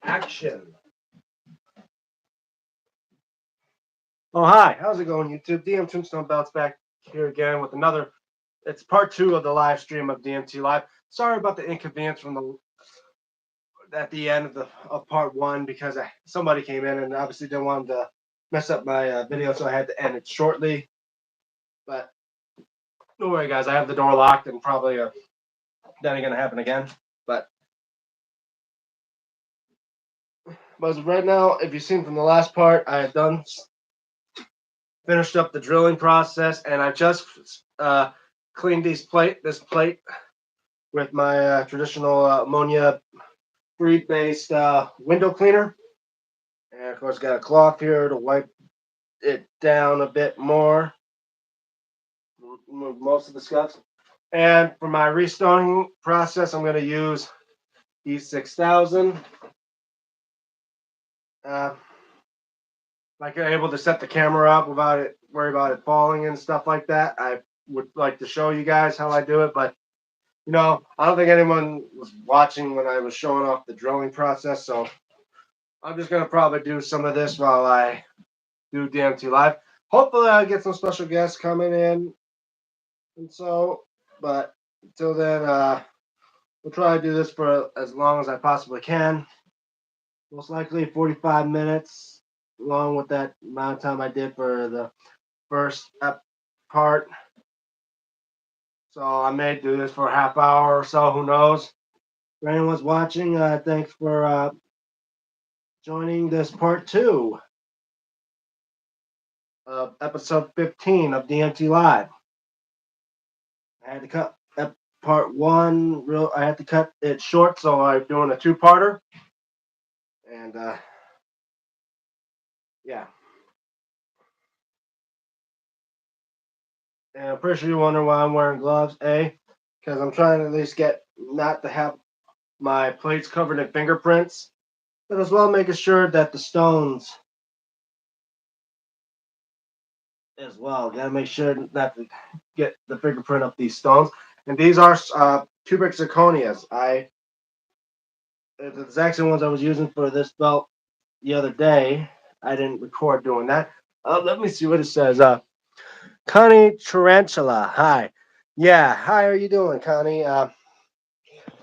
Action. Oh, hi. How's it going, YouTube? DM Tombstone Belts back here again with another. It's part 2 of the live stream of DMT Live. Sorry about the inconvenience from the at the end of part 1 because somebody came in and obviously didn't want to mess up my video, so I had to end it shortly. But don't worry, guys. I have the door locked and probably that ain't gonna happen again. But right now, if you've seen from the last part, I had finished up the drilling process, and I just cleaned this plate with my traditional ammonia breed-based window cleaner. And of course, got a cloth here to wipe it down a bit more, remove most of the scuffs. And for my restoning process, I'm going to use E6000. Like I'm able to set the camera up without it worry about it falling and stuff like that. I would like to show you guys how I do it, but I don't think anyone was watching when I was showing off the drilling process, so I'm just gonna probably do some of this while I do DMT Live. Hopefully I'll get some special guests coming in but until then, we'll try to do this for as long as I possibly can. Most likely 45 minutes, along with that amount of time I did for the first part. So I may do this for a half hour or so, who knows. For anyone's watching, thanks for joining this part 2 of episode 15 of DMT Live. I had to cut part 1 I had to cut it short, so I'm doing a 2-parter. And yeah. And I'm pretty sure you wonder why I'm wearing gloves, because I'm trying to at least get not to have my plates covered in fingerprints, but as well making sure that the stones as well. Got to make sure not to get the fingerprint of these stones. And these are cubic zirconias. The exact same ones I was using for this belt the other day. I didn't record doing that. Let me see what it says. Connie Tarantula. Hi. Yeah. Hi. How are you doing, Connie?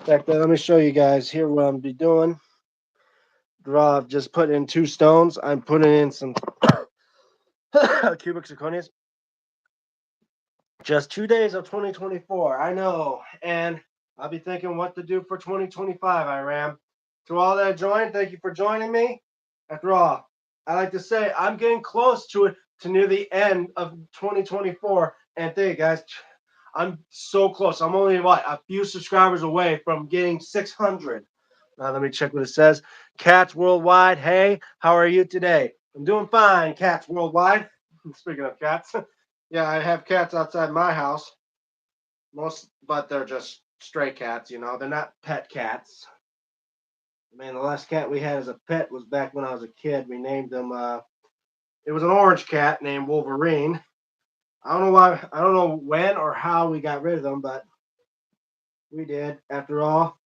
Let me show you guys here what I'm be doing. I've just put in 2 stones. I'm putting in some cubic zirconias. Just 2 days of 2024. I know. And I'll be thinking what to do for 2025, Iram. To all that joined, thank you for joining me. After all, I like to say I'm getting close to near the end of 2024. And thank you, guys. I'm so close. I'm only a few subscribers away from getting 600. Let me check what it says. Cats Worldwide. Hey, how are you today? I'm doing fine, Cats Worldwide. Speaking of cats, yeah, I have cats outside my house. But they're just stray cats. They're not pet cats. Man, the last cat we had as a pet was back when I was a kid. We named him. It was an orange cat named Wolverine. I don't know why. I don't know when or how we got rid of them, but we did. After all,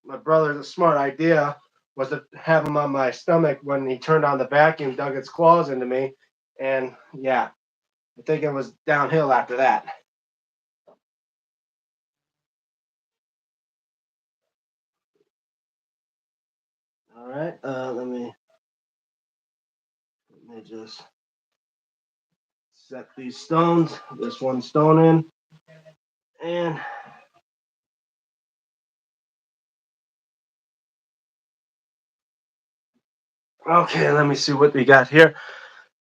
my brother's smart idea was to have him on my stomach when he turned on the vacuum, dug its claws into me, and yeah, I think it was downhill after that. All right, let me just set these stones. This one stone in, and okay, let me see what we got here.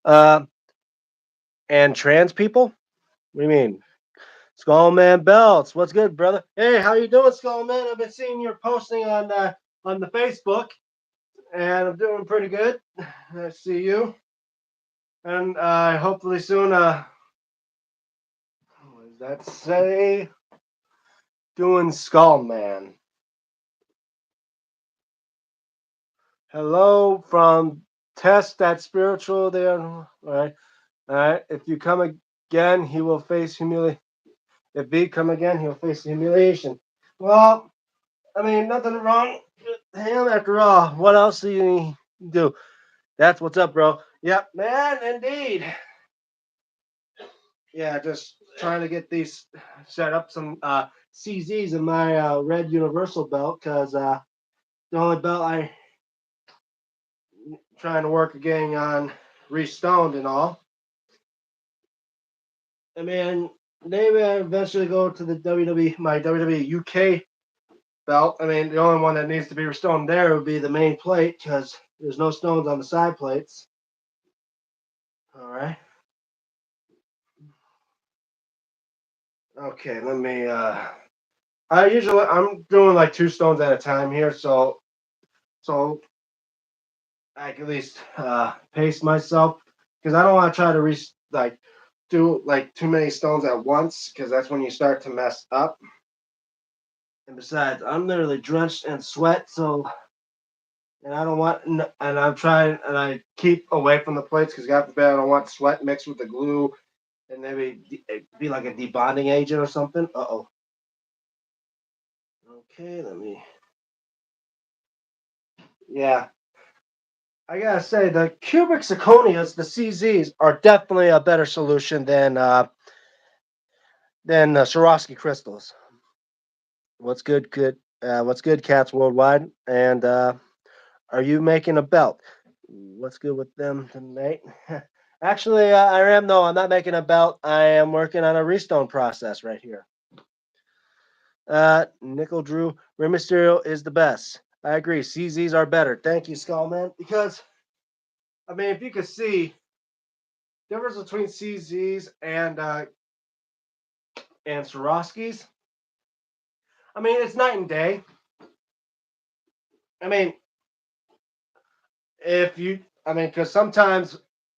And trans people? What do you mean? Skullman Belts, what's good, brother? Hey, how you doing, Skullman? I've been seeing your posting on the Facebook, and I'm doing pretty good. I see you, and hopefully soon. What does that say? Doing Skullman. Hello from Test That Spiritual. There, all right. If you come again, he will face humiliation. If B come again, he'll face humiliation. Well, I mean, nothing wrong him after all. What else do you do? That's what's up, bro. Yep, man, indeed. Yeah, just trying to get these set up some CZs in my red universal belt because the only belt I trying to work again on restoned and all. I mean, they may eventually go to the WWE, my WWE UK belt. I mean, the only one that needs to be restoned there would be the main plate because there's no stones on the side plates. All right. Okay, let me. I'm doing like two stones at a time here, so I can at least pace myself because I don't want to try to like do like too many stones at once because that's when you start to mess up. And besides, I'm literally drenched in sweat, so and I don't want and I'm trying and I keep away from the plates because God forbid I don't want sweat mixed with the glue and maybe be like a debonding agent or something. Uh-oh. Okay, let me. Yeah, I gotta say the cubic zirconias, the CZs, are definitely a better solution than Swarovski crystals. What's good? Good. What's good, cats worldwide? And are you making a belt? What's good with them tonight? Actually, I am. No, I'm not making a belt. I am working on a restone process right here. Nickel Drew, Rey Mysterio is the best. I agree. CZs are better. Thank you, Skullman. Because I mean, if you could see difference between CZs and Swarovskis, I mean, it's night and day. I mean, if you, I mean, because sometimes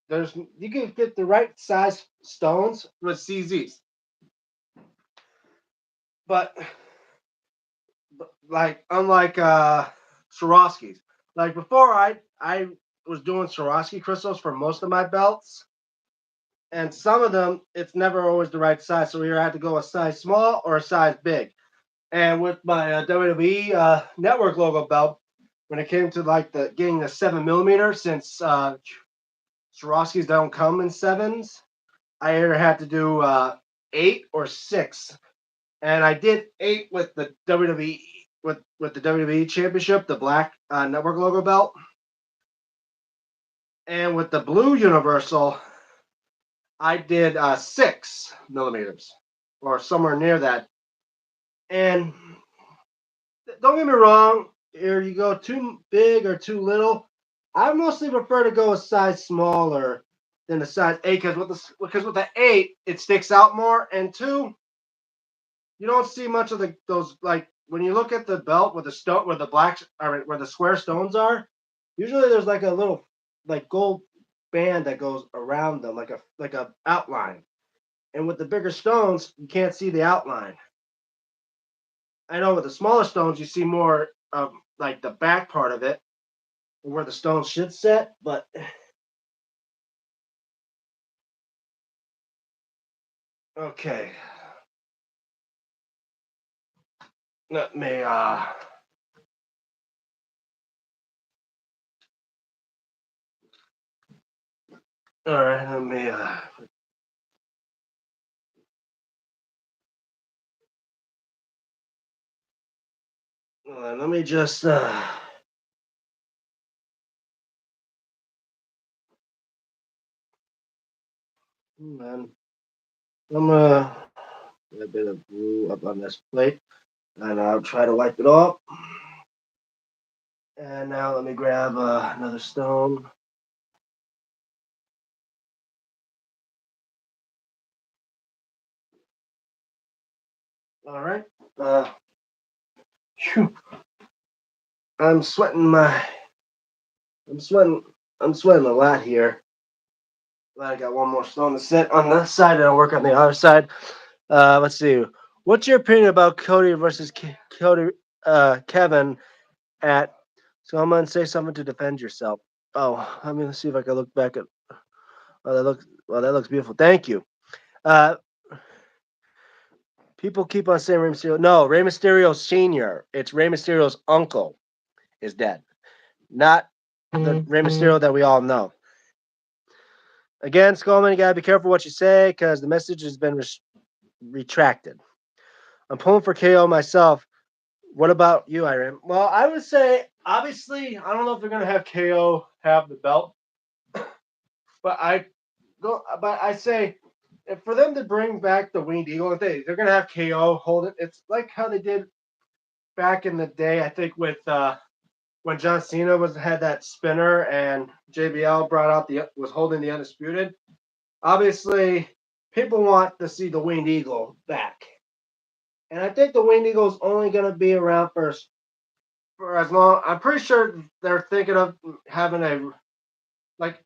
you can get the right size stones with CZs, but like unlike Swarovskis, like before I was doing Swarovski crystals for most of my belts, and some of them it's never always the right size, so we either had to go a size small or a size big. And with my WWE network logo belt, when it came to like the getting the 7 millimeter, since Swarovskis don't come in sevens, I either had to do 8 or 6, and I did 8 with the WWE with the WWE Championship, the black network logo belt, and with the blue Universal, I did 6 millimeters or somewhere near that. And don't get me wrong, here you go too big or too little. I mostly prefer to go a size smaller than a size 8 because with the 8 it sticks out more, and 2 you don't see much of those like when you look at the belt with the stone where the black or where the square stones are. Usually there's like a little like gold band that goes around them like a outline, and with the bigger stones you can't see the outline. I know with the smaller stones you see more of like the back part of it where the stones should sit, but okay. Let me all right, let me let me just man, I'm get a bit of glue up on this plate and I'll try to wipe it off. And now let me grab another stone. All right. Uh, Phew. I'm sweating my. I'm sweating. I'm sweating a lot here. Glad I got one more stone to set on this side, and I'll work on the other side. Let's see. What's your opinion about Cody versus Cody Kevin at? So I'm gonna say something to defend yourself. Oh, let me see if I can look back at. Oh, that looks. Well, that looks beautiful. Thank you. Uh, People keep on saying Rey Mysterio. No, Rey Mysterio Senior. It's Rey Mysterio's uncle. is dead, not the Rey Mysterio that we all know. Again, Skullman, you gotta be careful what you say because the message has been retracted. I'm pulling for KO myself. What about you, Iram? Well, I would say, obviously, I don't know if they're gonna have KO have the belt, but I say, if for them to bring back the Winged Eagle, if they're gonna have KO hold it. It's like how they did back in the day. I think with when John Cena had that spinner and JBL brought out was holding the Undisputed. Obviously, people want to see the Winged Eagle back, and I think the Winged Eagle is only gonna be around for as long. I'm pretty sure they're thinking of having a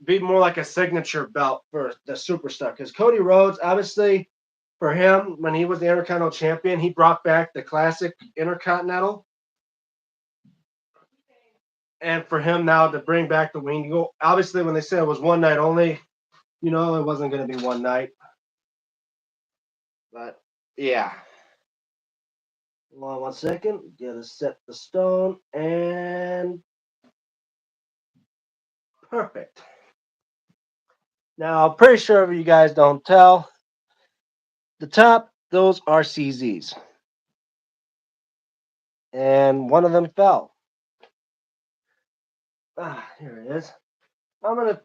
be more like a signature belt for the superstar because Cody Rhodes, obviously, for him when he was the Intercontinental Champion, he brought back the classic Intercontinental, and for him now to bring back the Winged Eagle, obviously when they said it was one night only, it wasn't going to be one night, but yeah. Hold on one second. Gotta set the stone and perfect. Now, I'm pretty sure if you guys don't tell, the top, those are CZs. And one of them fell. Here it is. One of the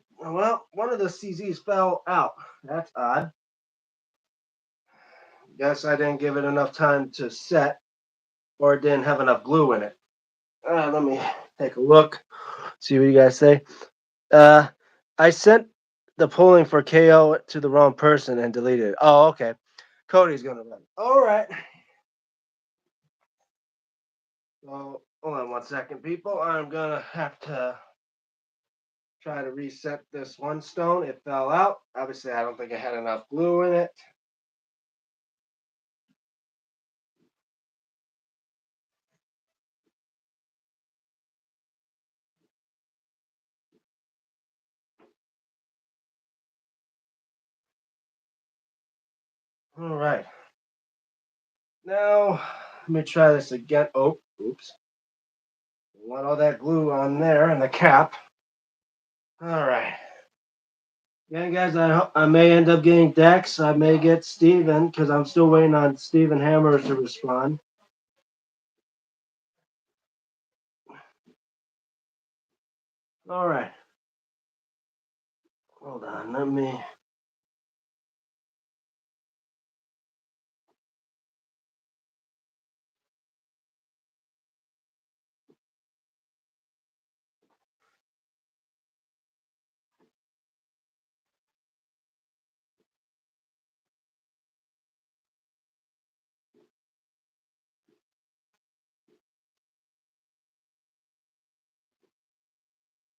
CZs fell out. That's odd. Guess I didn't give it enough time to set, or it didn't have enough glue in it. Let me take a look, see what you guys say. I sent the polling for KO to the wrong person and deleted it. Oh, okay. Cody's gonna run. All right. So hold on one second, people. I'm gonna have to try to reset this one stone. It fell out. Obviously, I don't think it had enough glue in it. All right. Now, let me try this again. Oh, oops. Want all that glue on there and the cap. All right. Yeah, guys, I may end up getting Dex. I may get Steven because I'm still waiting on Steven Hammer to respond. All right. Hold on. Let me.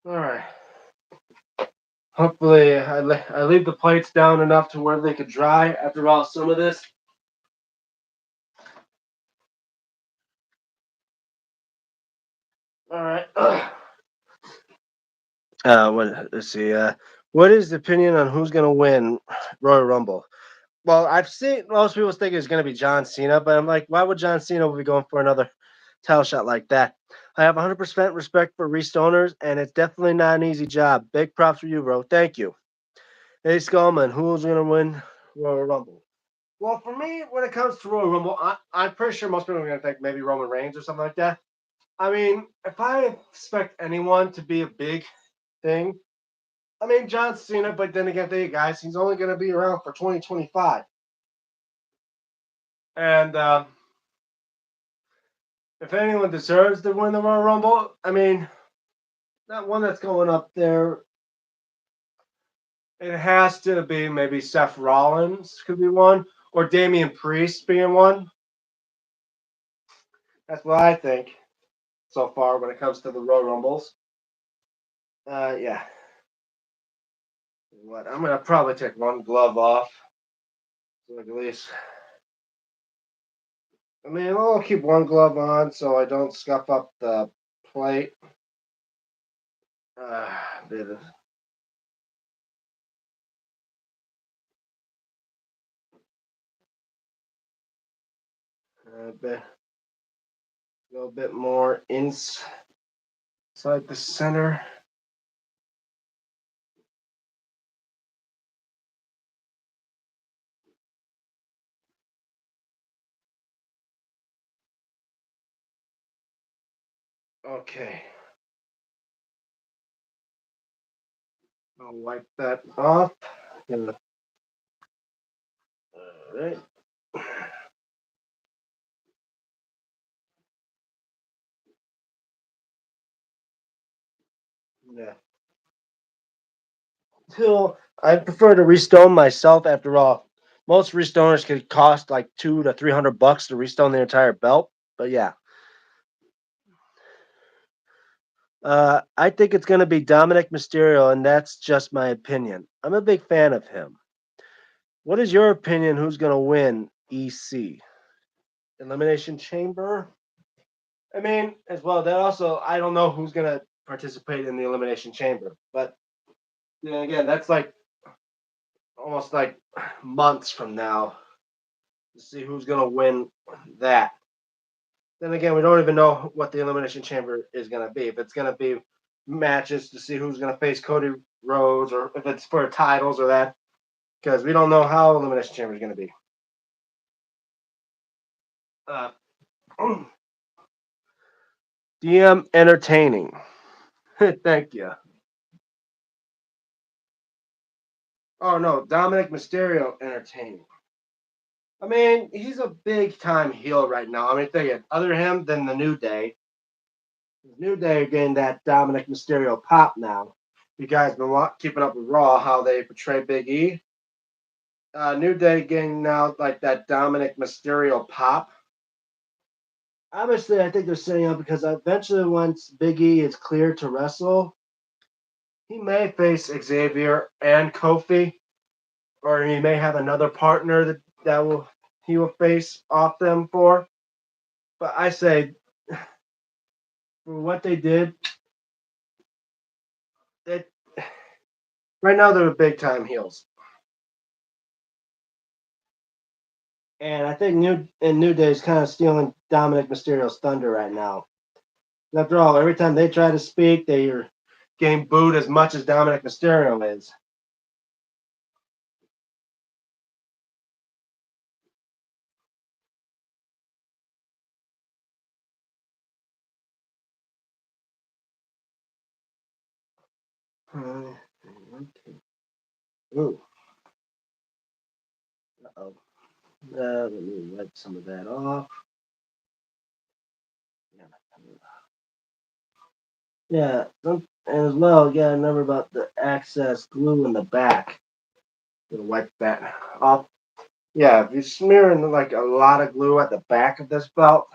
All right. Hopefully, I leave the plates down enough to where they could dry after all some of this. All right. Let's see. What is the opinion on who's going to win Royal Rumble? Well, I've seen most people think it's going to be John Cena, but I'm like, why would John Cena be going for another title shot like that? I have 100% respect for Reese Stoners, and it's definitely not an easy job. Big props for you, bro. Thank you. Hey, Skullman, who's going to win Royal Rumble? Well, for me, when it comes to Royal Rumble, I'm pretty sure most people are going to think maybe Roman Reigns or something like that. I mean, if I expect anyone to be a big thing, I mean, John Cena, but then again, there you guys, he's only going to be around for 2025. And if anyone deserves to win the Royal Rumble, I mean, that one that's going up there, it has to be maybe Seth Rollins could be one, or Damian Priest being one. That's what I think so far when it comes to the Royal Rumbles. Yeah. What I'm gonna probably take one glove off, so at least. I mean, I'll keep one glove on so I don't scuff up the plate. Did it. A bit, go a bit more Inside the center. Okay. I'll wipe that off. All right. Yeah. Till I prefer to restone myself. After all, most restoners could cost like $200 to $300 the entire belt. But yeah, I think it's going to be Dominic Mysterio, and that's just my opinion. I'm a big fan of him. What is your opinion? Who's going to win EC Elimination Chamber? I mean, as well. That also, I don't know who's going to participate in the Elimination Chamber, but then again, that's like almost like months from now to see who's going to win that. Then again, we don't even know what the Elimination Chamber is going to be. If it's going to be matches to see who's going to face Cody Rhodes, or if it's for titles or that, because we don't know how Elimination Chamber is going to be. Uh, DM entertaining. Thank you. Oh no, Dominic Mysterio entertaining. I mean, he's a big time heel right now. I mean, think it. Other him than the New Day. The New Day are getting that Dominic Mysterio pop now. You guys been keeping up with Raw, how they portray Big E. New Day getting now like that Dominic Mysterio pop. Obviously, I think they're setting up because eventually, once Big E is cleared to wrestle, he may face Xavier and Kofi, or he may have another partner that will he will face off them for. But I say, for what they did, it right now they're big time heels, and I think New Day is kind of stealing Dominic Mysterio's thunder right now. After all, every time they try to speak, they are getting booed as much as Dominic Mysterio is. Okay. Ooh. Uh-oh. Let me wipe some of that off. Yeah, and as well, you gotta remember about the excess glue in the back. Gonna wipe that off. Yeah, if you're smearing like a lot of glue at the back of this belt,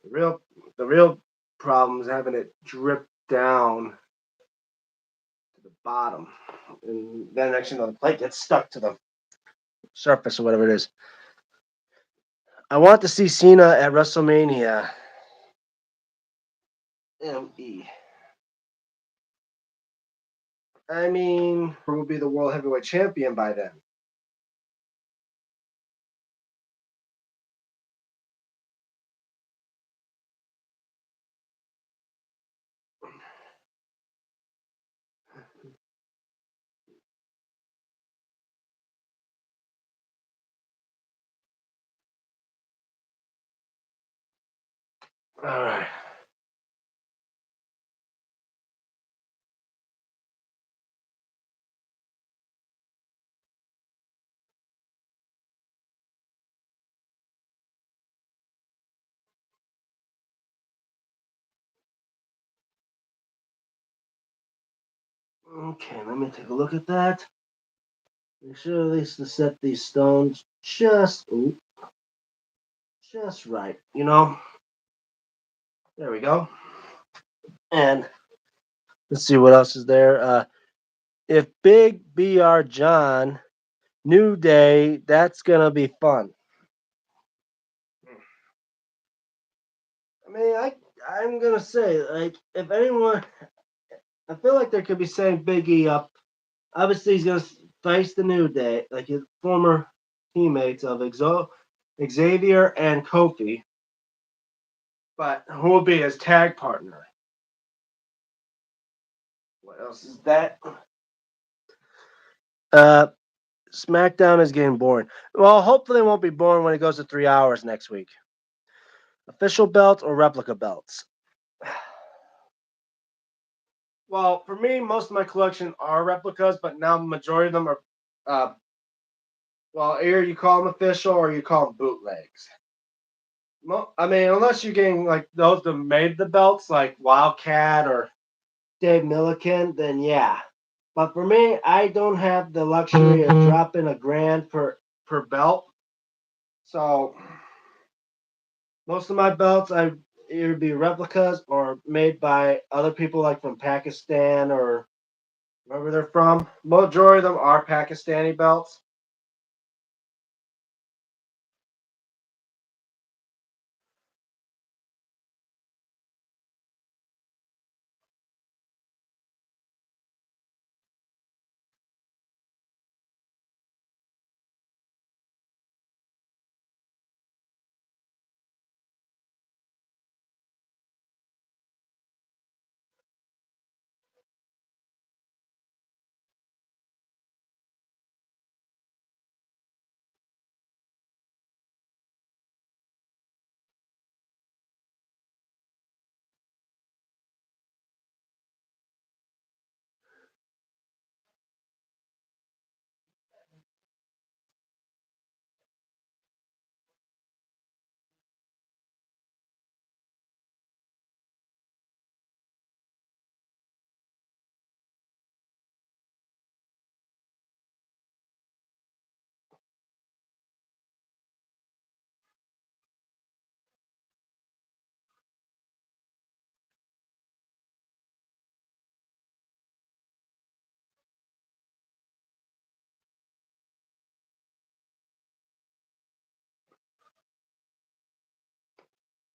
the real problem is having it drip down to the bottom, and then actually the plate gets stuck to the surface or whatever it is. I want to see Cena at WrestleMania. ME. I mean, who will be the world heavyweight champion by then? All right. Okay, let me take a look at that. Make sure at least to set these stones just right. There we go. And let's see what else is there. If Big BR John, New Day, that's gonna be fun. I mean, I'm gonna say like if anyone, I feel like there could be setting Big E up. Obviously, he's gonna face the New Day, like his former teammates of Xavier and Kofi. But who will be his tag partner? What else is that? Uh, SmackDown is getting boring. Well, hopefully it won't be boring when it goes to 3 hours next week. Official belts or replica belts? Well, for me, most of my collection are replicas, but now majority of them are, uh, well, either you call them official or you call them bootlegs. I mean, unless you're getting like those that made the belts, like Wildcat or Dave Milliken, then yeah. But for me, I don't have the luxury of dropping $1,000 per belt. So most of my belts I either be replicas or made by other people like from Pakistan or wherever they're from. Majority of them are Pakistani belts.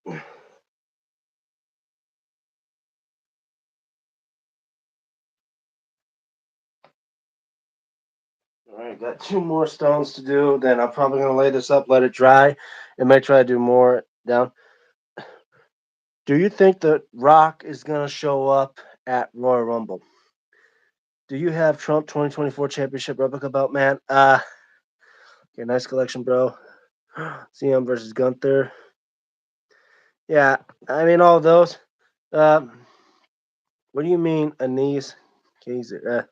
All right, got two more stones to do. Then I'm probably gonna lay this up, let it dry, and may try to do more down. Do you think the Rock is gonna show up at Royal Rumble? Do you have Trump 2024 Championship replica belt, man? Okay, nice collection, bro. CM versus Gunther. Yeah, I mean all of those. What do you mean, Anise Kaiser?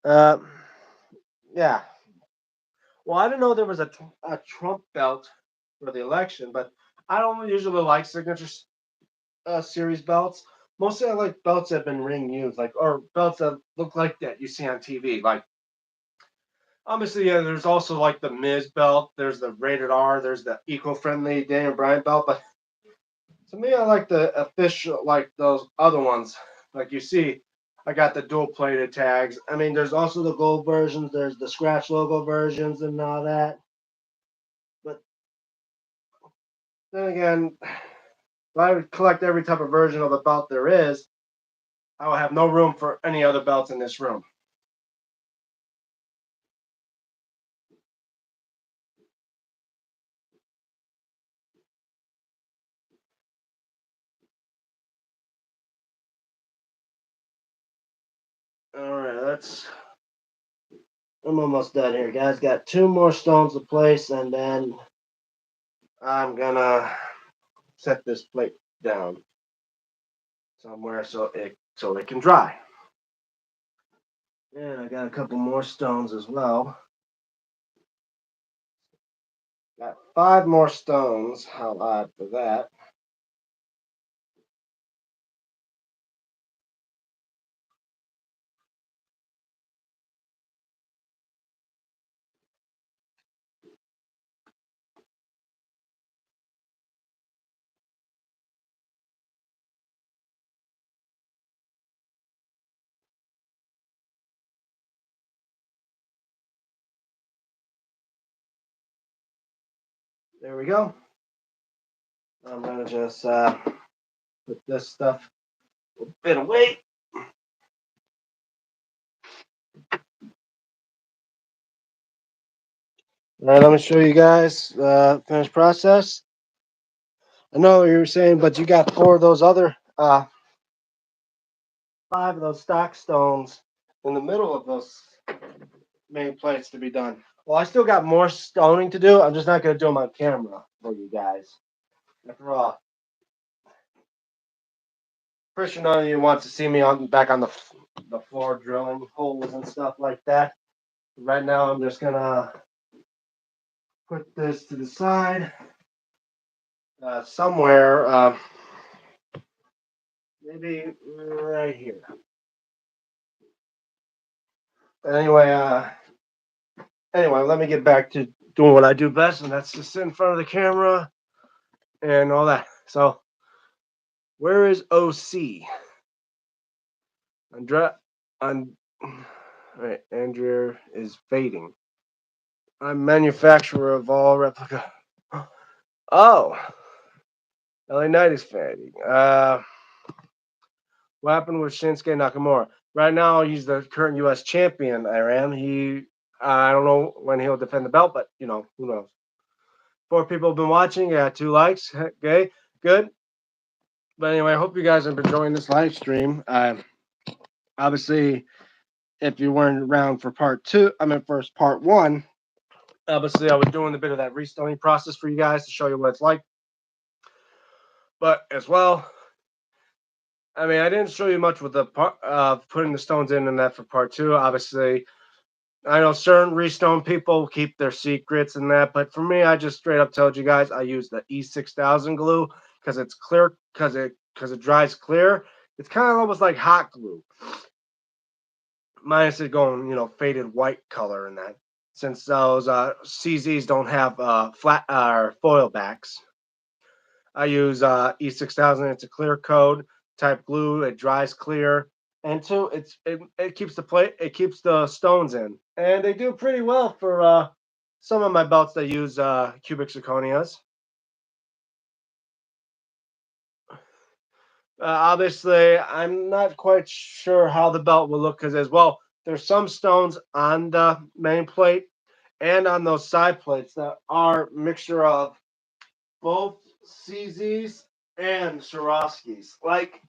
Uh, yeah. Well, I didn't know there was a Trump belt for the election, but I don't usually like signature series belts. Mostly, I like belts that have been ring used, like or belts that look like that you see on TV. Like obviously, yeah, there's also like the Miz belt. There's the rated R. There's the eco-friendly Daniel Bryan belt. But to me, I like the official, like those other ones. Like you see, I got the dual plated tags. I mean, there's also the gold versions. There's the scratch logo versions and all that. But then again, if I would collect every type of version of the belt there is, I will have no room for any other belts in this room. All right, I'm almost done here, guys. Got two more stones to place, and then I'm gonna set this plate down somewhere so it can dry. And I got a couple more stones as well. Got five more stones. How odd for that. There we go. I'm gonna just put this stuff a bit away. All right, let me show you guys finished process. I know what you were saying, but you got four of those other 5 of those stock stones in the middle of those main plates to be done. Well, I still got more stoning to do. I'm just not going to do them on camera for you guys. After all, pretty sure none of you want to see me on back on the floor drilling holes and stuff like that. Right now, I'm just gonna put this to the side somewhere, maybe right here. Anyway, let me get back to doing what I do best, and that's just sit in front of the camera and all that. So, where is OC? Andra, and right, Andrea is fading. I'm manufacturer of all replica. Oh, LA Knight is fading. What happened with Shinsuke Nakamura? Right now, he's the current U.S. champion. I don't know when he'll defend the belt, but who knows? 4 people have been watching. Yeah, 2 likes. Okay, good. But anyway, I hope you guys have been enjoying this live stream. Obviously, if you weren't around for first part 1, obviously I was doing a bit of that restoning process for you guys to show you what it's like. But as well, I mean, I didn't show you much with the part putting the stones in and that for part 2. Obviously, I know certain restone people keep their secrets and that, but for me, I just straight up told you guys I use the E6000 glue because it's clear, because it dries clear. It's kind of almost like hot glue, minus it going faded white color and that. Since those CZs don't have flat foil backs, I use E6000. It's a clear coat type glue. It dries clear, and two, it keeps it keeps the stones in, and they do pretty well for some of my belts that use cubic zirconias. Obviously, I'm not quite sure how the belt will look because as well, there's some stones on the main plate and on those side plates that are mixture of both CZs and Swarovskis. Like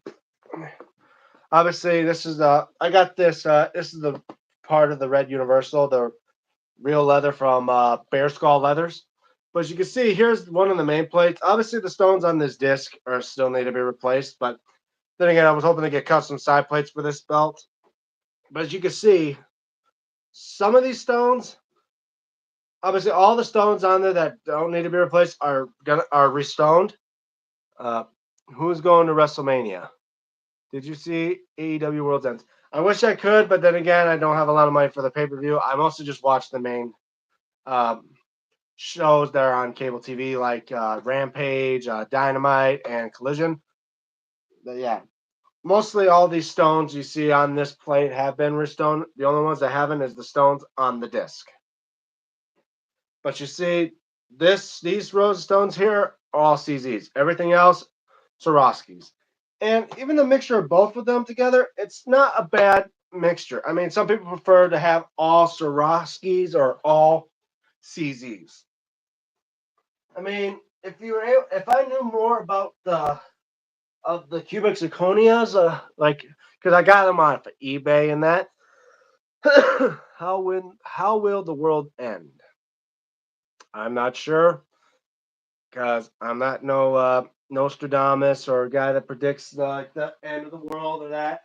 obviously, this is I got this. This is the part of the Red Universal, the real leather from Bear Skull Leathers. But as you can see, here's one of the main plates. Obviously, the stones on this disc are still need to be replaced. But then again, I was hoping to get custom side plates for this belt. But as you can see, some of these stones, obviously, all the stones on there that don't need to be replaced are restoned. Uh, who's going to WrestleMania? Did you see AEW World's Ends? I wish I could, but then again, I don't have a lot of money for the pay per view. I mostly just watch the main um, shows that are on cable TV, like Rampage, Dynamite, and Collision. But yeah, mostly all these stones you see on this plate have been restoned. The only ones that haven't is the stones on the disc. But you see, these rows of stones here are all CZs. Everything else, Swarovskis. And even the mixture of both of them together, it's not a bad mixture. I mean, some people prefer to have all Swarovskis or all CZs. I mean, if I knew more about the cubic zirconias, like because I got them on for eBay and that, how will the world end? I'm not sure because I'm not no Nostradamus or a guy that predicts the end of the world or that.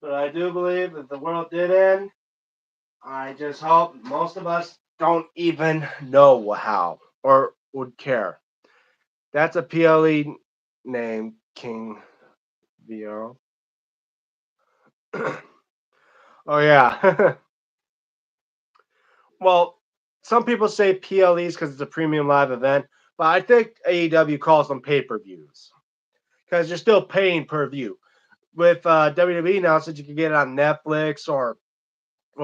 But I do believe that the world did end. I just hope most of us don't even know how or would care. That's a PLE name, King VR. Oh yeah. Well, some people say PLEs because it's a premium live event, but I think AEW calls them pay-per-views because you're still paying per view. With WWE now, since you can get it on Netflix or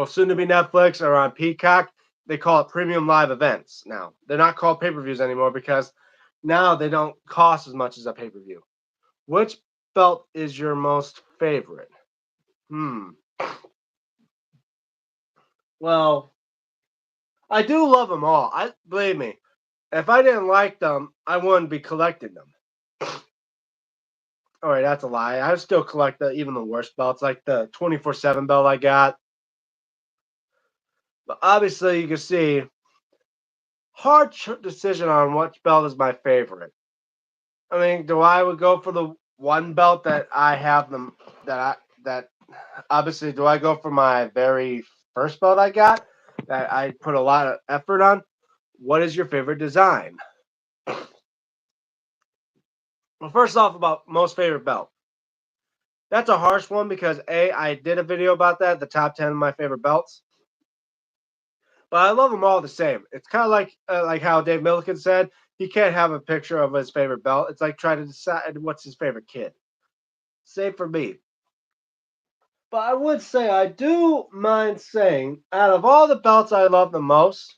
soon to be Netflix or on Peacock, they call it premium live events now. They're not called pay-per-views anymore because now they don't cost as much as a pay-per-view. Which belt is your most favorite? Well, I do love them all. I believe me. If I didn't like them, I wouldn't be collecting them. Oh wait, that's a lie. I still collect even the worst belts, like the 24/7 belt I got. But obviously, you can see hard decision on which belt is my favorite. I mean, do I would go for the one belt that I have them that I that obviously do I go for my very first belt I got that I put a lot of effort on? What is your favorite design? Well, first off, about most favorite belt. That's a harsh one because I did a video about that, the top 10 of my favorite belts, but I love them all the same. It's kind of like how Dave Milliken said he can't have a picture of his favorite belt. It's like trying to decide what's his favorite kid. Same for me. But I would say I do mind saying, out of all the belts I love the most,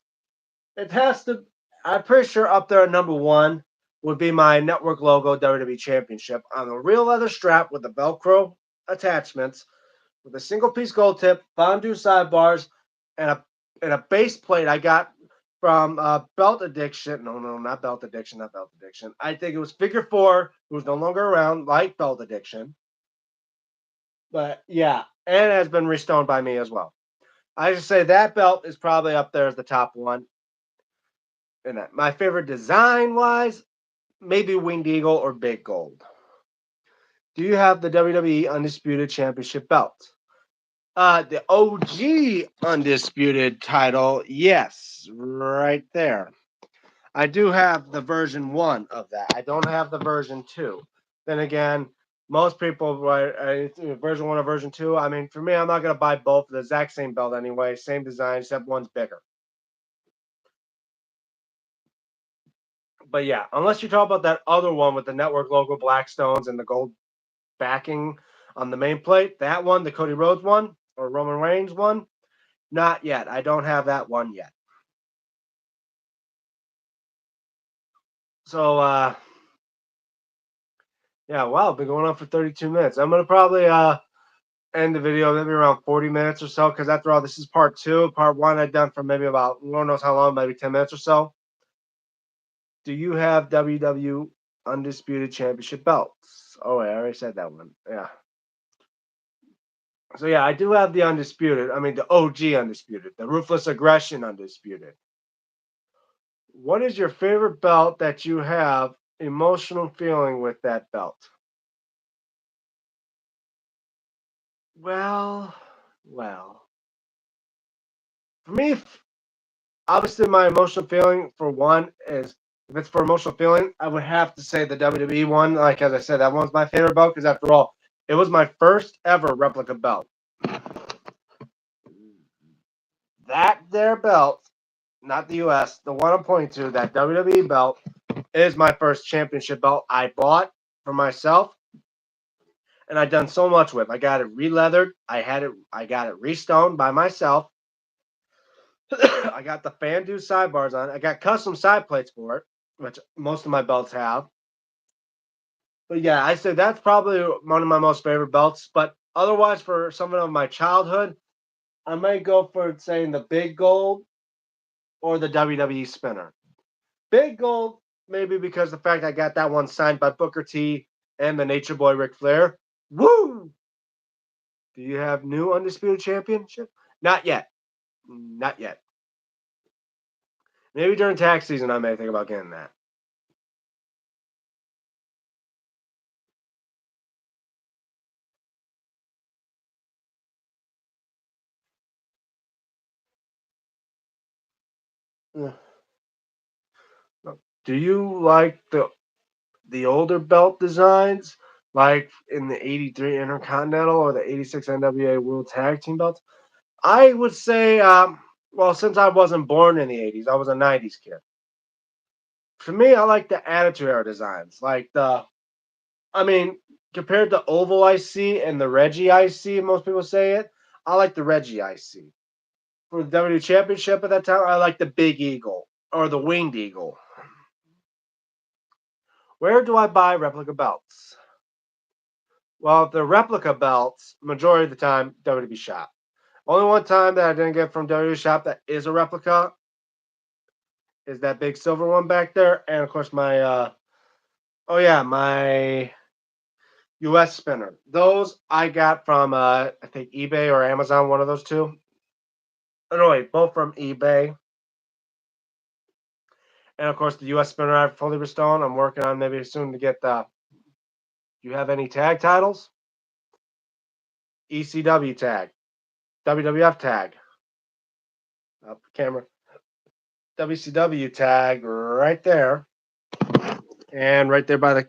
it has to. I'm pretty sure up there at number one would be my network logo WWE Championship on a real leather strap with the Velcro attachments, with a single piece gold tip, fondue sidebars, and a base plate I got from Belt Addiction. No, no, not Belt Addiction, not Belt Addiction. I think it was Figure Four, who's no longer around, like Belt Addiction. But yeah, and has been restoned by me as well. I just say that belt is probably up there as the top one. And my favorite design wise, maybe Winged Eagle or Big Gold. Do you have the WWE Undisputed Championship belt? The OG Undisputed title, yes, right there. I do have the version one of that. I don't have the version two. Then again, most people write version one or version two. I mean, for me, I'm not going to buy both the exact same belt anyway, same design, except one's bigger. But yeah, unless you talk about that other one with the network logo, Blackstones, and the gold backing on the main plate, that one, the Cody Rhodes one or Roman Reigns one, not yet. I don't have that one yet. So, yeah, wow, been going on for 32 minutes. I'm gonna probably end the video maybe around 40 minutes or so, because after all, this is part two. Part one I've done for maybe about Lord knows how long, maybe 10 minutes or so. Do you have WW Undisputed Championship belts? Oh, wait, I already said that one. Yeah. So yeah, I do have the Undisputed. I mean, the OG Undisputed, the Ruthless Aggression Undisputed. What is your favorite belt that you have emotional feeling with that belt? Well, well. For me, obviously, my emotional feeling for one is if it's for emotional feeling, I would have to say the WWE one. Like as I said, that one's my favorite belt because after all, it was my first ever replica belt. That there belt, not the US, the one I'm pointing to, that WWE belt is my first championship belt I bought for myself, and I've done so much with. I got it re-leathered. I got it restoned by myself. I got the fan sidebars on it. I got custom side plates for it, which most of my belts have. But yeah, I say that's probably one of my most favorite belts. But otherwise, for someone of my childhood, I might go for saying the Big Gold or the WWE Spinner. Big Gold, maybe because the fact I got that one signed by Booker T and the Nature Boy Ric Flair. Woo! Do you have new Undisputed Championship? Not yet. Not yet. Maybe during tax season, I may think about getting that. Do you like the older belt designs, like in the '83 Intercontinental or the '86 NWA World Tag Team belts? I would say, well, since I wasn't born in the '80s, I was a '90s kid. For me, I like the Attitude Era designs, like I mean, compared to Oval IC and the Reggie IC, most people say it. I like the Reggie IC. For the W Championship at that time, I like the Big Eagle or the Winged Eagle. Where do I buy replica belts? Well, the replica belts, majority of the time, WWE shop. Only one time that I didn't get from WWE shop that is a replica is that big silver one back there, and of course my oh yeah, my US spinner. Those I got from I think eBay or Amazon, one of those two. Oh, no, wait, both from eBay. And of course, the US spinner I've fully restored. I'm working on maybe soon to get the. Do you have any tag titles? ECW tag, WWF tag, up camera, WCW tag right there, and right there by the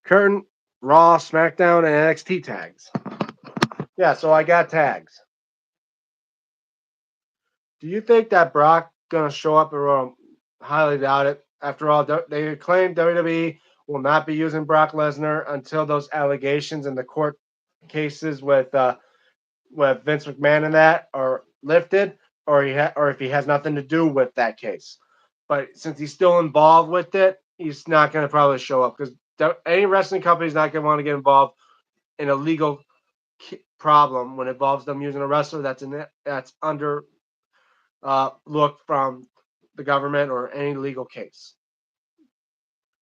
curtain, Raw, SmackDown, and NXT tags. Yeah, so I got tags. Do you think that Brock gonna show up? Or highly doubt it. After all, they claim WWE will not be using Brock Lesnar until those allegations in the court cases with Vince McMahon and that are lifted, or or if he has nothing to do with that case. But since he's still involved with it, he's not going to probably show up because any wrestling company is not going to want to get involved in a legal problem when it involves them using a wrestler that's under look from the government or any legal case.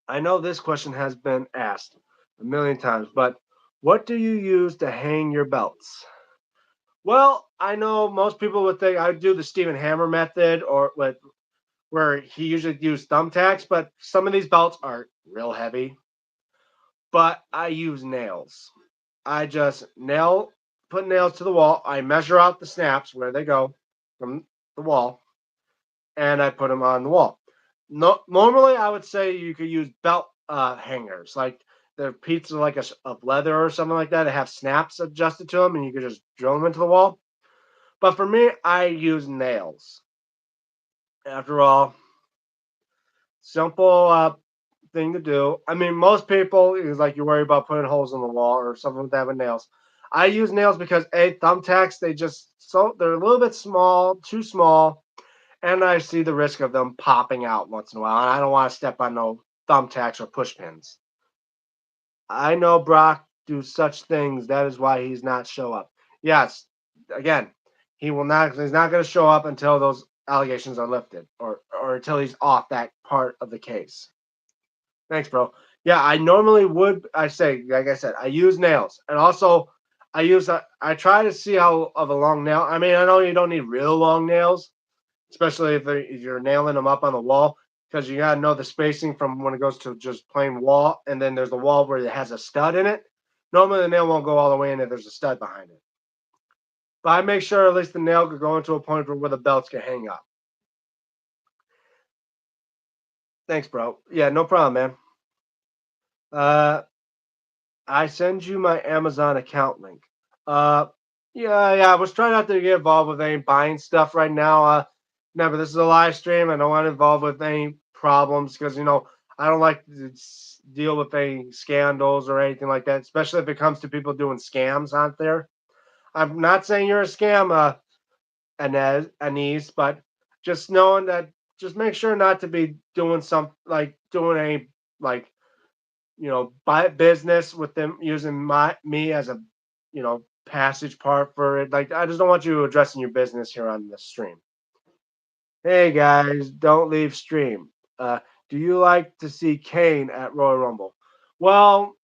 I know this question has been asked a million times, but what do you use to hang your belts? Well, I know most people would think I would do the Stephen Hammer method or with where he usually used thumbtacks, but some of these belts are real heavy. But I use nails. I just put nails to the wall. I measure out the snaps where they go from the wall, and I put them on the wall. No, normally I would say you could use belt hangers, like the pieces like of leather or something like that. They have snaps adjusted to them, and you could just drill them into the wall. But for me, I use nails. After all, simple thing to do. I mean, most people is like you worry about putting holes in the wall or something like that with nails. I use nails because thumbtacks they're a little bit small, too small, and I see the risk of them popping out once in a while, and I don't want to step on no thumbtacks or push pins. I know Brock do such things. That is why he's not show up. Yes, again, he will not. He's not going to show up until those allegations are lifted, or until he's off that part of the case. Thanks, bro. Yeah, I normally would. I say, like I said, I use nails, and also I try to see how of a long nail. I mean, I know you don't need real long nails, especially if you're nailing them up on the wall, because you gotta know the spacing from when it goes to just plain wall, and then there's the wall where it has a stud in it. Normally, the nail won't go all the way in if there's a stud behind it. But I make sure at least the nail could go into a point where the belts can hang up. Thanks, bro. Yeah, no problem, man. Uh, I send you my Amazon account link. Uh, yeah. I was trying not to get involved with any buying stuff right now. Remember, this is a live stream. I don't want to involve with any problems because I don't like to deal with any scandals or anything like that, especially if it comes to people doing scams out there. I'm not saying you're a scam, Anez, but just knowing that, just make sure not to be doing doing any like buy business with them using me as a passage part for it. Like I just don't want you addressing your business here on the stream. Hey guys, don't leave stream. Do you like to see Kane at Royal Rumble? Well,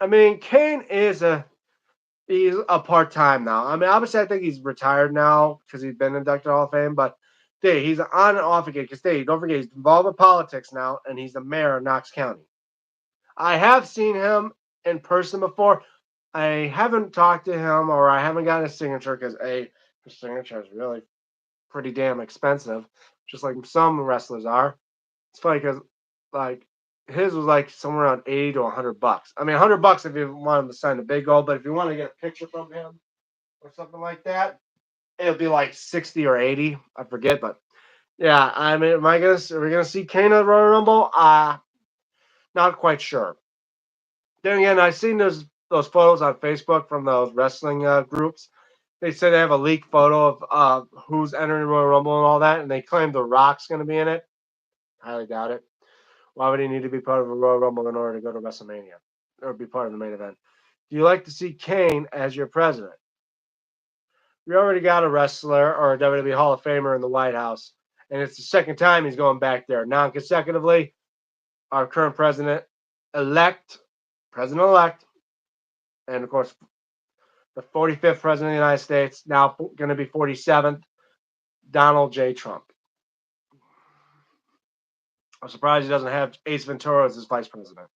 I mean, Kane he's a part time now. I mean, obviously, I think he's retired now because he's been inducted Hall of Fame. But he's on and off again. Because don't forget, he's involved with politics now, and he's the mayor of Knox County. I have seen him in person before. I haven't talked to him, or I haven't gotten a signature because his signature is really pretty damn expensive, just like some wrestlers are. It's funny because like his was like somewhere around 80 to $100. I mean, $100 if you want him to sign a big goal, but if you want to get a picture from him or something like that, it'll be like 60 or 80. I forget, but yeah. I mean, are we gonna see Kane at Royal Rumble? Not quite sure. Then again, I've seen those photos on Facebook from those wrestling groups. They say they have a leaked photo of who's entering Royal Rumble and all that, and they claim The Rock's going to be in it. Highly doubt it. Why would he need to be part of a Royal Rumble in order to go to WrestleMania or be part of the main event? Do you like to see Kane as your president? We already got a wrestler or a WWE Hall of Famer in the White House, and it's the second time he's going back there non-consecutively. Our current president elect and of course, the 45th president of the United States, now going to be 47th, Donald J. Trump. I'm surprised he doesn't have Ace Ventura as his vice president.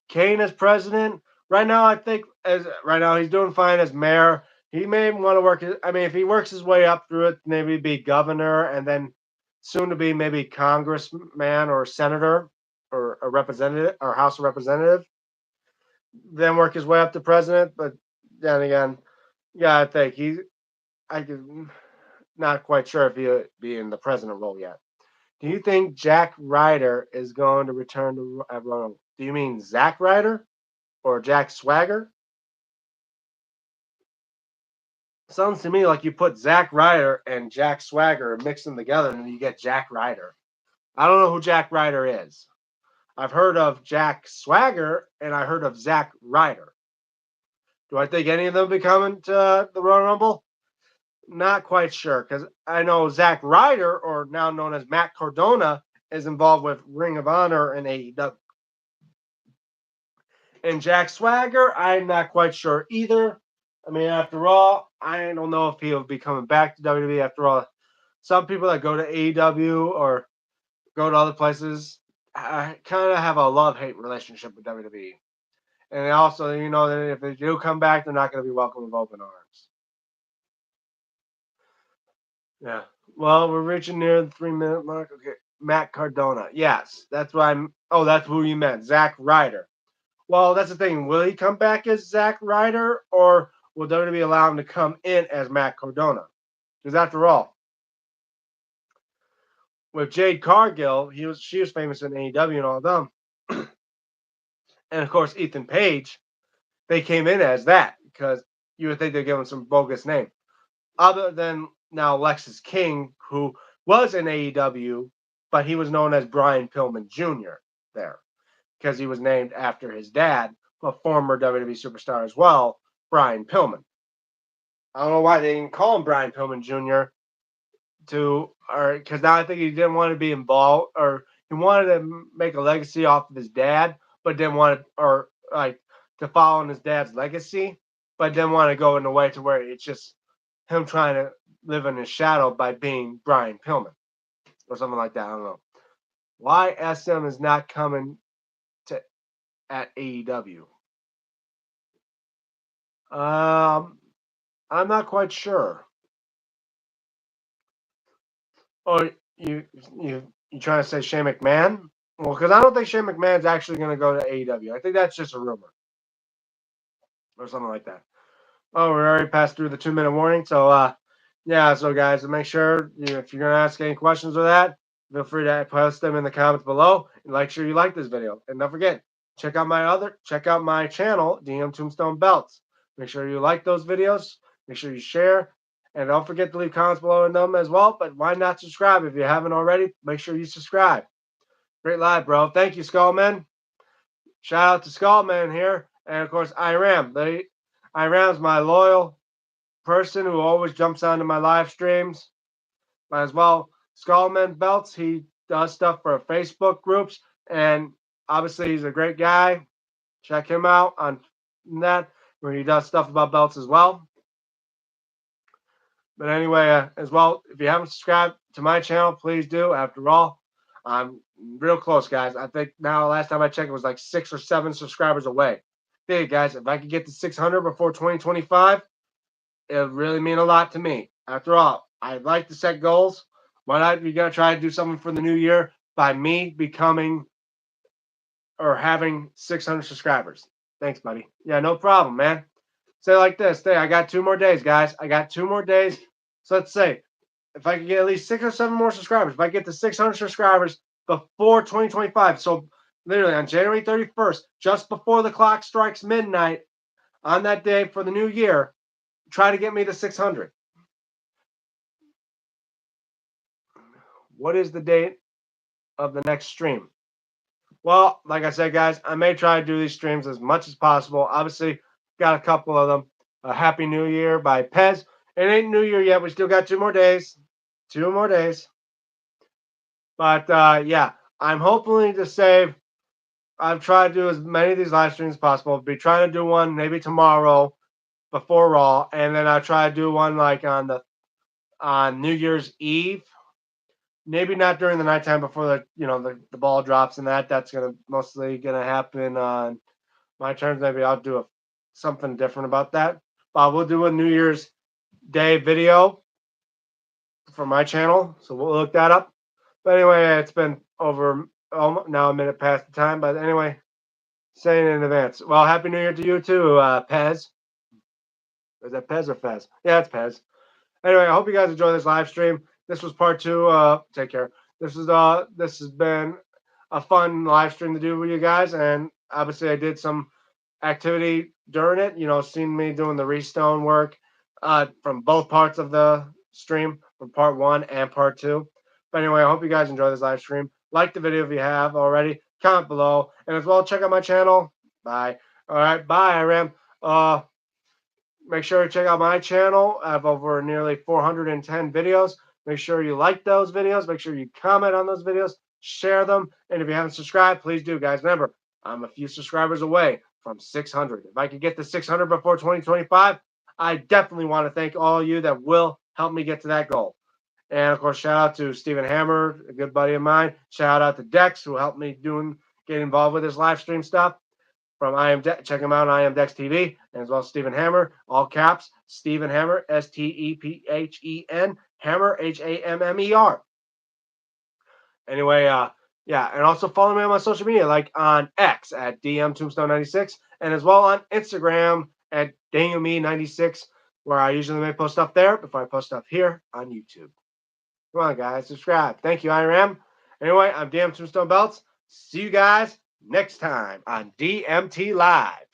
Kane as president. Right now, I think right now he's doing fine as mayor. He may want to work. I mean, if he works his way up through it, maybe be governor, and then soon to be maybe congressman or senator or a representative or House of Representative. Then work his way up to president. But then again, yeah, I think I could not quite sure if he'll be in the president role yet. Do you think Jack Ryder is going to return to Ronald? Do you mean Zack Ryder or Jack Swagger? Sounds to me like you put Zack Ryder and Jack Swagger and mix them together and you get Jack Ryder. I don't know who Jack Ryder is. I've heard of Jack Swagger and I heard of Zack Ryder. Do I think any of them will be coming to the Royal Rumble? Not quite sure because I know Zack Ryder, or now known as Matt Cardona, is involved with Ring of Honor and AEW. And Jack Swagger, I'm not quite sure either. I mean, after all, I don't know if he'll be coming back to WWE. After all, some people that go to AEW or go to other places kind of have a love-hate relationship with WWE. And also, you know, that if they do come back, they're not going to be welcomed with open arms. Yeah. Well, we're reaching near the 3-minute mark. Okay. Matt Cardona. Yes, that's what I'm. Oh, that's who you meant. Zack Ryder. Well, that's the thing. Will he come back as Zack Ryder, or will WWE allow him to come in as Matt Cardona? Because after all, with Jade Cargill, she was famous in AEW and all of them, and of course Ethan Page, they came in as that because you would think they'd give him some bogus name. Other than now Lexus King, who was in AEW, but he was known as Brian Pillman Jr. there because he was named after his dad, a former WWE superstar as well, Brian Pillman. I don't know why they didn't call him Brian Pillman Jr. Because now I think he didn't want to be involved, or he wanted to make a legacy off of his dad, but didn't want to, or like to follow in his dad's legacy, but didn't want to go in a way to where it's just him trying to live in his shadow by being Brian Pillman or something like that. I don't know why SM is not coming to at AEW. I'm not quite sure. Oh, you trying to say Shane McMahon? Well, because I don't think Shane McMahon's actually going to go to AEW. I think that's just a rumor or something like that. Oh, we're already passed through the 2-minute warning. So, yeah. So, guys, make sure if you're going to ask any questions with that, feel free to post them in the comments below. And make sure you like this video. And don't forget, check out my channel, DM Tombstone Belts. Make sure you like those videos. Make sure you share. And don't forget to leave comments below in them as well. But why not subscribe if you haven't already? Make sure you subscribe. Great live, bro. Thank you, Skullman. Shout out to Skullman here. And, of course, Iram. Iram's my loyal person who always jumps onto my live streams. Might as well. Skullman Belts. He does stuff for Facebook groups. And, obviously, he's a great guy. Check him out on that, where he does stuff about belts as well. But anyway, as well, if you haven't subscribed to my channel, please do. After all, I'm real close, guys. I think now, last time I checked, it was like 6 or 7 subscribers away. Hey, guys, if I could get to 600 before 2025, it would really mean a lot to me. After all, I like to set goals. Why not? We got to try to do something for the new year by me becoming or having 600 subscribers. Thanks, buddy. Yeah, no problem, man. Say like this. Hey, I got 2 more days, guys. I got 2 more days. So let's say if I could get at least 6 or 7 more subscribers, if I get to 600 subscribers before 2025, so literally on January 31st, just before the clock strikes midnight on that day for the new year, try to get me to 600. What is the date of the next stream? Well, like I said, guys, I may try to do these streams as much as possible. Obviously, got a couple of them. Happy New Year by Pez. It ain't New Year yet. We still got 2 more days. 2 more days. But, yeah, I'm hoping to save I've tried to do as many of these live streams as possible. Be trying to do one maybe tomorrow before Raw, and then I try to do one like on New Year's Eve. Maybe not during the nighttime before the ball drops and that's mostly gonna happen on my terms. Maybe I'll do something different about that. But we'll do a New Year's Day video for my channel, so we'll look that up. But anyway, it's been over now a minute past the time. But anyway, saying in advance. Well, Happy New Year to you too, Pez. Is that Pez or Fez? Yeah, it's Pez. Anyway, I hope you guys enjoy this live stream. This was part 2. Take care. This has been a fun live stream to do with you guys, and obviously I did some activity during it. Seen me doing the restone work from both parts of the stream, from part 1 and part 2. But anyway, I hope you guys enjoy this live stream. Like the video if you have already. Comment below, and as well check out my channel. Bye. All right, bye, Iram. Make sure to check out my channel. I have over nearly 410 videos. Make sure you like those videos. Make sure you comment on those videos. Share them. And if you haven't subscribed, please do, guys. Remember, I'm a few subscribers away from 600. If I could get to 600 before 2025, I definitely want to thank all of you that will help me get to that goal. And, of course, shout out to Stephen Hammer, a good buddy of mine. Shout out to Dex, who helped me get involved with this live stream stuff. From check him out on IMDex TV, and as well as Stephen Hammer, all caps, Stephen Hammer, Stephen, Hammer, Hammer. Anyway, yeah, and also follow me on my social media, like on X at DMTombstone96, and as well on Instagram at DayUme96, where I usually may post stuff there before I post stuff here on YouTube. Come on, guys, subscribe. Thank you, Iram. Anyway, I'm DM Tombstone Belts. See you guys next time on DMT Live.